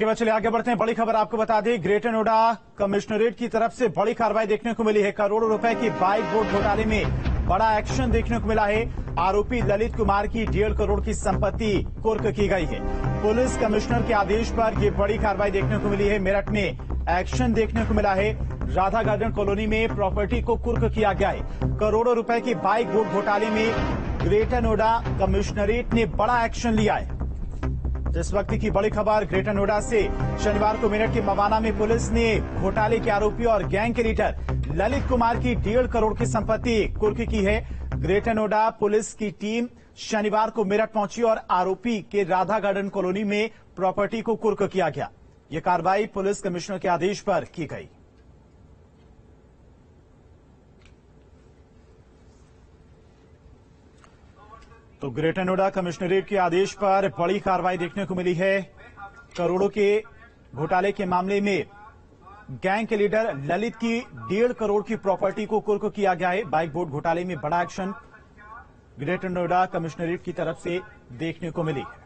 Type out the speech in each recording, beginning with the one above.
चलिए आगे बढ़ते हैं। बड़ी खबर आपको बता दें, ग्रेटर नोएडा कमिश्नरेट की तरफ से बड़ी कार्रवाई देखने को मिली है। करोड़ों रुपए की बाइक बोर्ड घोटाले में बड़ा एक्शन देखने को मिला है। आरोपी ललित कुमार की 1.5 करोड़ की संपत्ति कुर्क की गई है। पुलिस कमिश्नर के आदेश पर यह बड़ी कार्रवाई देखने को मिली है। मेरठ में एक्शन देखने को मिला है। राधा गार्डन कॉलोनी में प्रॉपर्टी को कुर्क किया गया है। करोड़ों रुपए की बाइक बोर्ड घोटाले में ग्रेटर नोएडा कमिश्नरेट ने बड़ा एक्शन लिया है। इस वक्त की बड़ी खबर ग्रेटर नोएडा से। शनिवार को मेरठ के मवाना में पुलिस ने घोटाले के आरोपी और गैंग के लीडर ललित कुमार की 1.5 करोड़ की संपत्ति कुर्क की है। ग्रेटर नोएडा पुलिस की टीम शनिवार को मेरठ पहुंची और आरोपी के राधा गार्डन कॉलोनी में प्रॉपर्टी को कुर्क किया गया। यह कार्रवाई पुलिस कमिश्नर के आदेश पर की गई। तो ग्रेटर नोएडा कमिश्नरेट के आदेश पर बड़ी कार्रवाई देखने को मिली है। करोड़ों के घोटाले के मामले में गैंग के लीडर ललित की 1.5 करोड़ की प्रॉपर्टी को कुर्क किया गया है। बाइक बोर्ड घोटाले में बड़ा एक्शन ग्रेटर नोएडा कमिश्नरेट की तरफ से देखने को मिली है।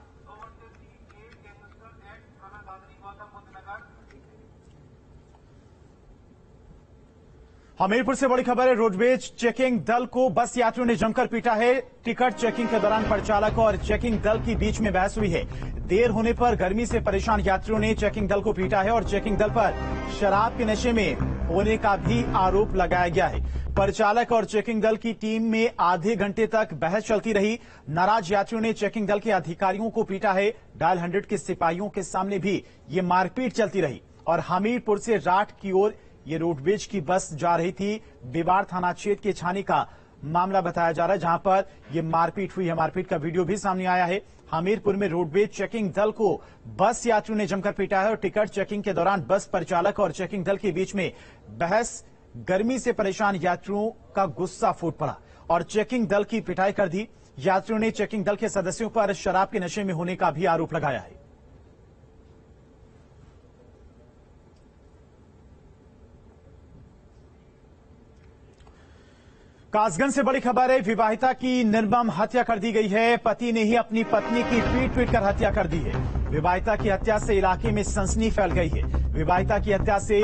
हमीरपुर से बड़ी खबर है। रोडवेज चेकिंग दल को बस यात्रियों ने जमकर पीटा है। टिकट चेकिंग के दौरान परिचालक और चेकिंग दल के बीच में बहस हुई है। देर होने पर गर्मी से परेशान यात्रियों ने चेकिंग दल को पीटा है और चेकिंग दल पर शराब के नशे में होने का भी आरोप लगाया गया है। परिचालक और चेकिंग दल की टीम में आधे घंटे तक बहस चलती रही। नाराज यात्रियों ने चेकिंग दल के अधिकारियों को पीटा है। डायल 100 के सिपाहियों के सामने भी ये मारपीट चलती रही। और हमीरपुर से राठ की ओर ये रोडवेज की बस जा रही थी। बिबाड़ थाना क्षेत्र के छानी का मामला बताया जा रहा है, जहां पर यह मारपीट हुई है। मारपीट का वीडियो भी सामने आया है। हमीरपुर में रोडवेज चेकिंग दल को बस यात्रियों ने जमकर पीटा है और टिकट चेकिंग के दौरान बस परिचालक और चेकिंग दल के बीच में बहस। गर्मी से परेशान यात्रियों का गुस्सा फूट पड़ा और चेकिंग दल की पिटाई कर दी। यात्रियों ने चेकिंग दल के सदस्यों पर शराब के नशे में होने का भी आरोप लगाया है। कासगंज से बड़ी खबर है। विवाहिता की निर्मम हत्या कर दी गई है। पति ने ही अपनी पत्नी की पीट कर हत्या कर दी है। विवाहिता की हत्या से इलाके में सनसनी फैल गई है। विवाहिता की हत्या से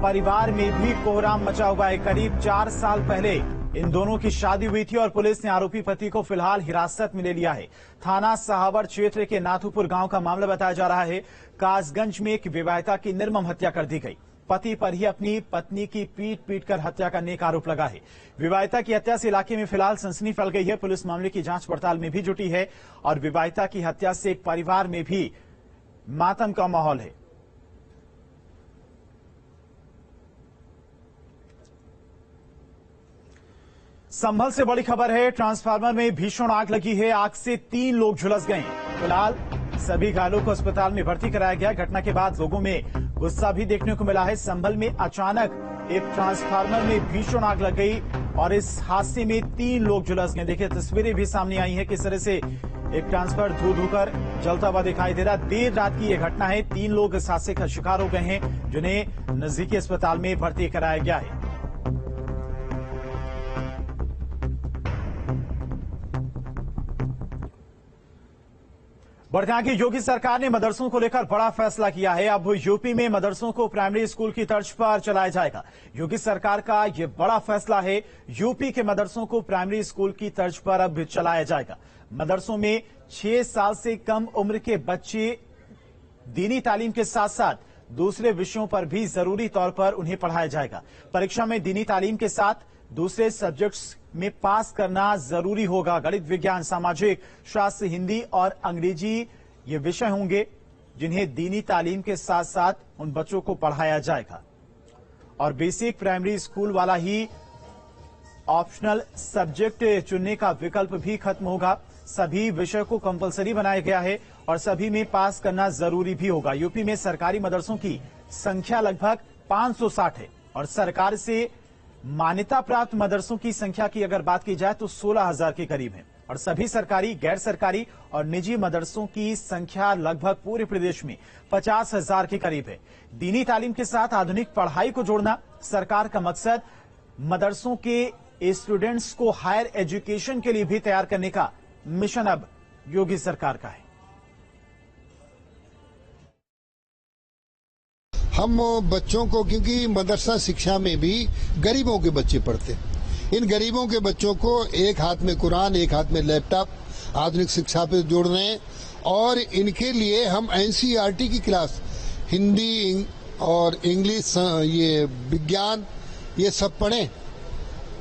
परिवार में भी कोहराम मचा हुआ है। करीब 4 साल पहले इन दोनों की शादी हुई थी और पुलिस ने आरोपी पति को फिलहाल हिरासत में ले लिया है। थाना सहावर क्षेत्र के नाथुपुर गांव का मामला बताया जा रहा है। कासगंज में एक विवाहिता की निर्मम हत्या कर दी गई। पति पर ही अपनी पत्नी की पीट कर हत्या करने का आरोप लगा है। विवाहिता की हत्या से इलाके में फिलहाल सनसनी फैल गई है। पुलिस मामले की जांच पड़ताल में भी जुटी है और विवाहिता की हत्या से परिवार में भी मातम का माहौल है। संभल से बड़ी खबर है। ट्रांसफार्मर में भीषण आग लगी है। आग से 3 लोग झुलस गए हैं। फिलहाल सभी घायलों को अस्पताल में भर्ती कराया गया। घटना के बाद लोगों में गुस्सा भी देखने को मिला है। संभल में अचानक एक ट्रांसफार्मर में भीषण आग लग गई और इस हादसे में 3 लोग झुलस गए। देखिए तस्वीरें भी सामने आई हैं किस तरह से एक ट्रांसफार्मर धू कर जलता हुआ दिखाई दे रहा। देर रात की यह घटना है। 3 लोग इस हादसे का शिकार हो गए हैं, जिन्हें नजदीकी अस्पताल में भर्ती कराया गया है। बढ़ते आगे, योगी सरकार ने मदरसों को लेकर बड़ा फैसला किया है। अब यूपी में मदरसों को प्राइमरी स्कूल की तर्ज पर चलाया जाएगा। योगी सरकार का यह बड़ा फैसला है। यूपी के मदरसों को प्राइमरी स्कूल की तर्ज पर अब चलाया जाएगा। मदरसों में 6 साल से कम उम्र के बच्चे दीनी तालीम के साथ साथ दूसरे विषयों पर भी जरूरी तौर पर उन्हें पढ़ाया जाएगा। परीक्षा में दीनी तालीम के साथ दूसरे सब्जेक्ट्स में पास करना जरूरी होगा। गणित, विज्ञान, सामाजिक शास्त्र, हिंदी और अंग्रेजी ये विषय होंगे जिन्हें दीनी तालीम के साथ साथ उन बच्चों को पढ़ाया जाएगा। और बेसिक प्राइमरी स्कूल वाला ही ऑप्शनल सब्जेक्ट चुनने का विकल्प भी खत्म होगा। सभी विषय को कंपलसरी बनाया गया है और सभी में पास करना जरूरी भी होगा। यूपी में सरकारी मदरसों की संख्या लगभग 560 है और सरकार से मान्यता प्राप्त मदरसों की संख्या की अगर बात की जाए तो 16,000 के करीब है और सभी सरकारी, गैर सरकारी और निजी मदरसों की संख्या लगभग पूरे प्रदेश में 50,000 के करीब है। दीनी तालीम के साथ आधुनिक पढ़ाई को जोड़ना सरकार का मकसद। मदरसों के स्टूडेंट्स को हायर एजुकेशन के लिए भी तैयार करने का मिशन अब योगी सरकार का है। हम बच्चों को, क्योंकि मदरसा शिक्षा में भी गरीबों के बच्चे पढ़ते हैं, इन गरीबों के बच्चों को एक हाथ में कुरान, एक हाथ में लैपटॉप, आधुनिक शिक्षा पे जोड़ रहे हैं। और इनके लिए हम एनसीईआरटी की क्लास, हिंदी और इंग्लिश, ये विज्ञान, ये सब पढ़ें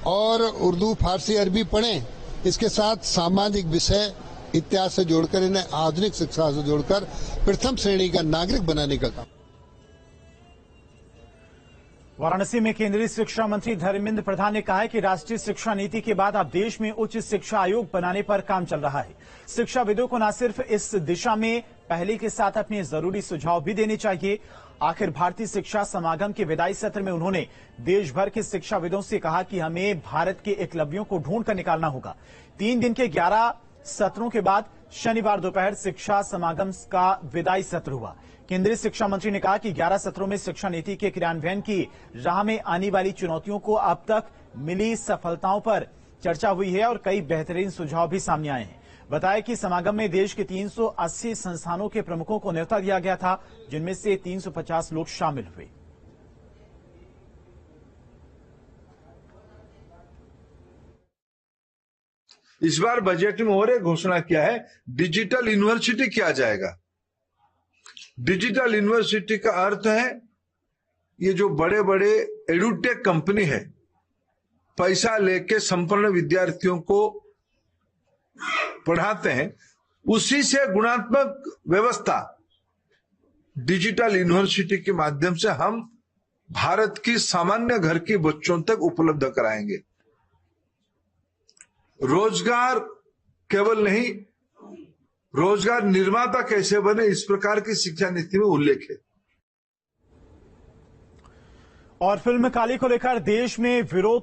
और उर्दू, फारसी, अरबी पढ़ें। इसके साथ सामाजिक विषय, इतिहास से जोड़कर, इन्हें आधुनिक शिक्षा से जोड़कर प्रथम श्रेणी का नागरिक बनाने का काम। वाराणसी में केंद्रीय शिक्षा मंत्री धर्मेंद्र प्रधान ने कहा है कि राष्ट्रीय शिक्षा नीति के बाद अब देश में उच्च शिक्षा आयोग बनाने पर काम चल रहा है। शिक्षाविदों को न सिर्फ इस दिशा में पहले के साथ अपने जरूरी सुझाव भी देने चाहिए। आखिर भारतीय शिक्षा समागम के विदाई सत्र में उन्होंने देश भर के शिक्षाविदों से कहा कि हमें भारत के एकलव्यों को ढूंढ कर निकालना होगा। 3 दिन के 11 सत्रों के बाद शनिवार दोपहर शिक्षा समागम का विदाई सत्र हुआ। केंद्रीय शिक्षा मंत्री ने कहा कि 11 सत्रों में शिक्षा नीति के क्रियान्वयन की राह में आने वाली चुनौतियों को अब तक मिली सफलताओं पर चर्चा हुई है और कई बेहतरीन सुझाव भी सामने आए हैं। बताया कि समागम में देश के 380 संस्थानों के प्रमुखों को न्योता दिया गया था, जिनमें से 350 लोग शामिल हुए। इस बार बजट में और एक घोषणा किया है, डिजिटल यूनिवर्सिटी किया जाएगा। डिजिटल यूनिवर्सिटी का अर्थ है, ये जो बड़े बड़े एडुटेक कंपनी है, पैसा लेके संपन्न विद्यार्थियों को पढ़ाते हैं, उसी से गुणात्मक व्यवस्था डिजिटल यूनिवर्सिटी के माध्यम से हम भारत की सामान्य घर के बच्चों तक उपलब्ध कराएंगे। रोजगार केवल नहीं, रोजगार निर्माता कैसे बने, इस प्रकार की शिक्षा नीति में उल्लेख है। और फिल्म काली को लेकर देश में विरोध